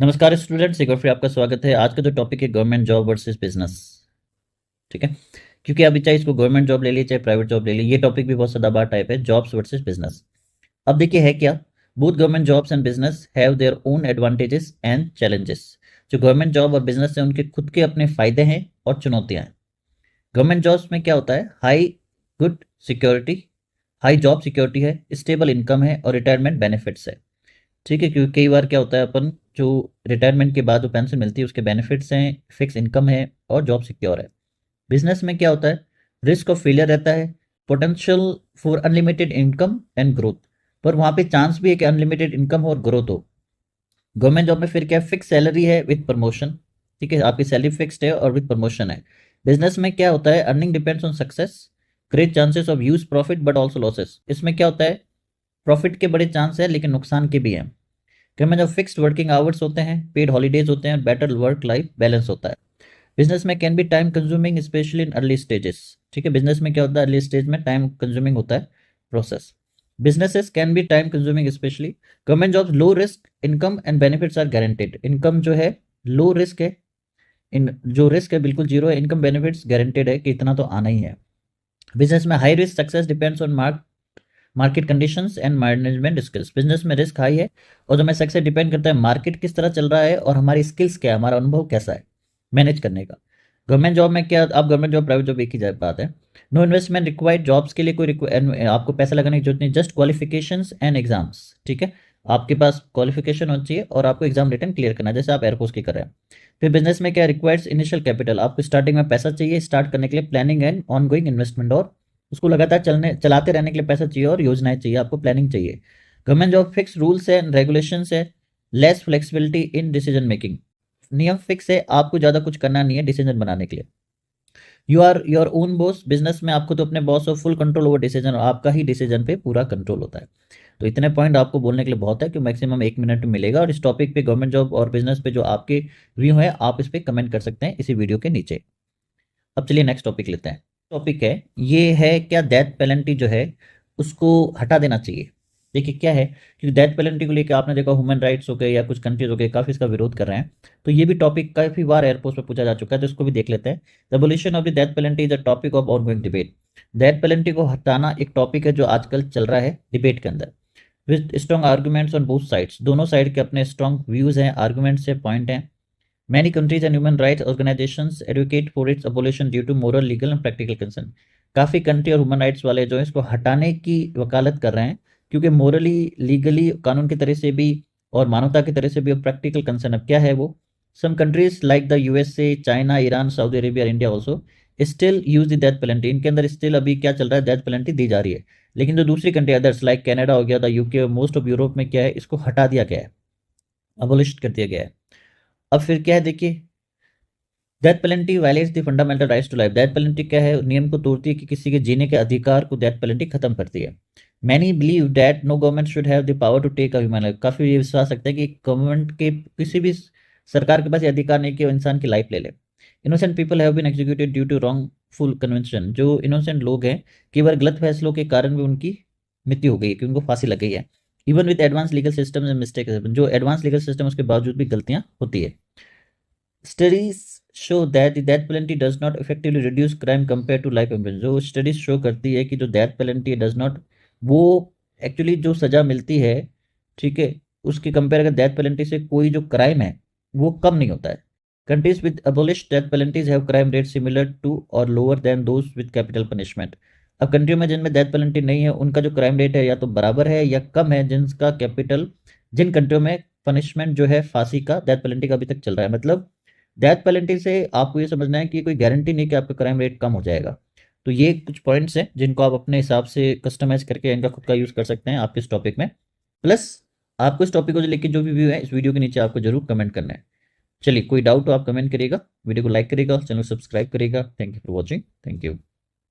नमस्कार स्टूडेंट्स, एक बार फिर आपका स्वागत है। आज का जो टॉपिक है गवर्नमेंट जॉब वर्सेस बिजनेस। ठीक है, क्योंकि अभी चाहे इसको गवर्नमेंट जॉब ले लीजिए चाहे प्राइवेट जॉब ले लीजिए, ये टॉपिक भी बहुत सदाबहार टाइप है, जॉब्स वर्सेस बिजनेस। अब देखिए है क्या, both government jobs and business have their own advantages and challenges. जो गवर्नमेंट जॉब और बिजनेस है उनके खुद के अपने फायदे हैं और चुनौतियां हैं। गवर्नमेंट जॉब्स में क्या होता है, high good security, high job security है, स्टेबल इनकम है और रिटायरमेंट बेनिफिट्स है। ठीक है, क्योंकि कई बार क्या होता है, अपन जो रिटायरमेंट के बाद जो पेंशन मिलती है उसके बेनिफिट्स हैं, फिक्स इनकम है और जॉब सिक्योर है। बिजनेस में क्या होता है, रिस्क ऑफ फेलियर रहता है, potential for unlimited income and growth, पर वहाँ पे चांस भी है कि अनलिमिटेड इनकम और ग्रोथ हो। गवर्नमेंट जॉब में फिर क्या, फिक्स सैलरी है विद प्रमोशन। ठीक है, आपकी सैलरी फिक्स्ड है और विद प्रमोशन है। बिजनेस में क्या होता है, earning depends on success, great chances of use profit but also losses. इसमें क्या होता है, प्रॉफिट के बड़े चांस है लेकिन नुकसान के भी हैं। में जब फिक्स्ड वर्किंग आवर्स होते हैं, पेड हॉलीडेज होते हैं, बेटर वर्क लाइफ बैलेंस होता है। बिजनेस में can be time consuming specially in early stages. ठीक है, बिजनेस में क्या होता है, अर्ली स्टेज में टाइम कंज्यूमिंग होता है process. Businesses can be time consuming specially. Government jobs low risk, income and benefits are guaranteed. Income जो है लो रिस्क है, इन जो रिस्क है बिल्कुल जीरो है, इनकम बेनिफिट्स गारंटेड है कि इतना तो आना ही है। बिजनेस में high risk, success depends on market conditions and management skills. Business में रिस्क हाई है और जो मैं सक्सेस डिपेंड करता है मार्केट किस तरह चल रहा है और हमारी स्किल्स क्या है, हमारा अनुभव कैसा है मैनेज करने का। गवर्नमेंट जॉब में क्या, आप गवर्नमेंट जॉब प्राइवेट जॉब एक ही बात है। नो इन्वेस्टमेंट रिक्वायर्ड, जॉब्स के लिए कोई आपको पैसा लगाने की जरूरत नहीं, जस्ट क्वालिफिकेशंस एंड एग्जाम्स। ठीक है, आपके पास क्वालिफिकेशन होनी चाहिए और आपको एग्जाम रिटर्न क्लियर करना है, जैसे आप एयरफोर्स की कर रहे हैं। फिर बिजनेस में क्या, रिक्वायर्स इनिशियल कैपिटल, आपको स्टार्टिंग में पैसा चाहिए स्टार्ट करने के लिए, planning and on going investment, और उसको लगातार चलाते रहने के लिए पैसा चाहिए और योजनाएं चाहिए, आपको प्लानिंग चाहिए। गवर्नमेंट जॉब फिक्स रूल्स है, रेगुलेशंस है, less flexibility in decision making. नियम फिक्स है, आपको ज़्यादा कुछ करना नहीं है डिसीजन बनाने के लिए। You are your own boss. Business में आपको तो अपने बॉस और फुल कंट्रोल ओवर डिसीजन, और आपका ही डिसीजन पे पूरा कंट्रोल होता है। तो इतने पॉइंट आपको बोलने के लिए बहुत है कि मैक्सिमम 1 मिनट में मिलेगा, और इस टॉपिक पे गवर्नमेंट जॉब और बिजनेस पे जो आपके व्यू है आप इस पर कमेंट कर सकते हैं इसी वीडियो के नीचे। अब चलिए नेक्स्ट टॉपिक लेते हैं। टॉपिक है, ये है क्या, डेथ पेनल्टी जो है उसको हटा देना चाहिए। देखिए क्या है, क्योंकि डेथ पेनल्टी को लेकर आपने देखा ह्यूमन राइट्स हो गए या कुछ कंट्रीज हो गए काफ़ी इसका विरोध कर रहे हैं। तो ये भी टॉपिक काफ़ी बार एयरपोर्ट पर पूछा जा चुका है, तो इसको भी देख लेते हैं। The abolition of the death penalty is a topic of ongoing debate. Death penalty को हटाना एक टॉपिक है जो आजकल चल रहा है डिबेट के अंदर, with strong arguments on both sides. दोनों साइड के अपने स्ट्रॉन्ग व्यूज हैं, आर्गूमेंट्स से पॉइंट हैं। Many countries and human rights organizations advocate for its abolition due to moral, legal and practical concern. काफ़ी कंट्री और ह्यूमन राइट्स वाले जो है इसको हटाने की वकालत कर रहे हैं, क्योंकि मोरली, लीगली, कानून की तरह से भी और मानवता की तरह से भी, और प्रैक्टिकल कंसर्न अब क्या है वो। Some countries like the USA, China, Iran, Saudi Arabia, India also still use the death penalty. इनके अंदर स्टिल अभी क्या चल रहा है, डेथ पेनल्टी दी जा रही है। लेकिन जो दूसरी कंट्री अदर्स लाइक कनाडा हो गया, the UK, most of Europe में क्या है, इसको हटा दिया गया है, अबोलिश कर दिया गया है। अब फिर क्या है, देखिए, death penalty violates the fundamental rights to life. Death penalty क्या है, नियम को तोड़ती है कि किसी के जीने के अधिकार को डेथ पेनल्टी खत्म करती है। Many believe that no government should have the power to take a human life. काफ़ी ये विश्वास रखते हैं कि गवर्नमेंट के किसी भी सरकार के पास ये अधिकार नहीं कि वो इंसान की लाइफ ले ले। Innocent people have been executed due to wrongful convention. जो इनोसेंट लोग हैं, केवल गलत फैसलों के कारण भी उनकी मृत्यु हो गई है, कि उनको फांसी लग गई है। Even with advance legal system and mistake, जो एडवांस लीगल सिस्टम उसके बावजूद भी गलतियां होती है। Studies show that the death penalty does not effectively reduce crime compare to life imprisonment. जो स्टडीज शो करती है कि जो डेथ पेनल्टी डज नॉट, वो एक्चुअली जो सज़ा मिलती है, ठीक है, उसकी कंपेयर अगर डेथ पेनल्टी से कोई जो क्राइम है वो कम नहीं होता है। Countries with abolish death penalties have crime rate similar to or lower than those with capital punishment. अब कंट्रियों में जिनमें डेथ पेनल्टी नहीं है उनका जो क्राइम रेट है या तो बराबर है या कम है जिनका कैपिटल, जिन कंट्रियों में पनिशमेंट जो है फांसी का, डेथ पेनल्टी का अभी तक चल रहा है। मतलब डेथ पेनल्टी से आपको ये समझना है कि कोई गारंटी नहीं कि आपका क्राइम रेट कम हो जाएगा। तो ये कुछ पॉइंट्स हैं जिनको आप अपने हिसाब से कस्टमाइज करके इनका खुद का यूज़ कर सकते हैं आपके इस टॉपिक में। प्लस आपको इस टॉपिक को लेकर जो भी व्यू है इस वीडियो के नीचे आपको जरूर कमेंट करना है। चलिए, कोई डाउट हो आप कमेंट करिएगा, वीडियो को लाइक करिएगा, चैनल सब्सक्राइब करिएगा। Thank you for watching, thank you.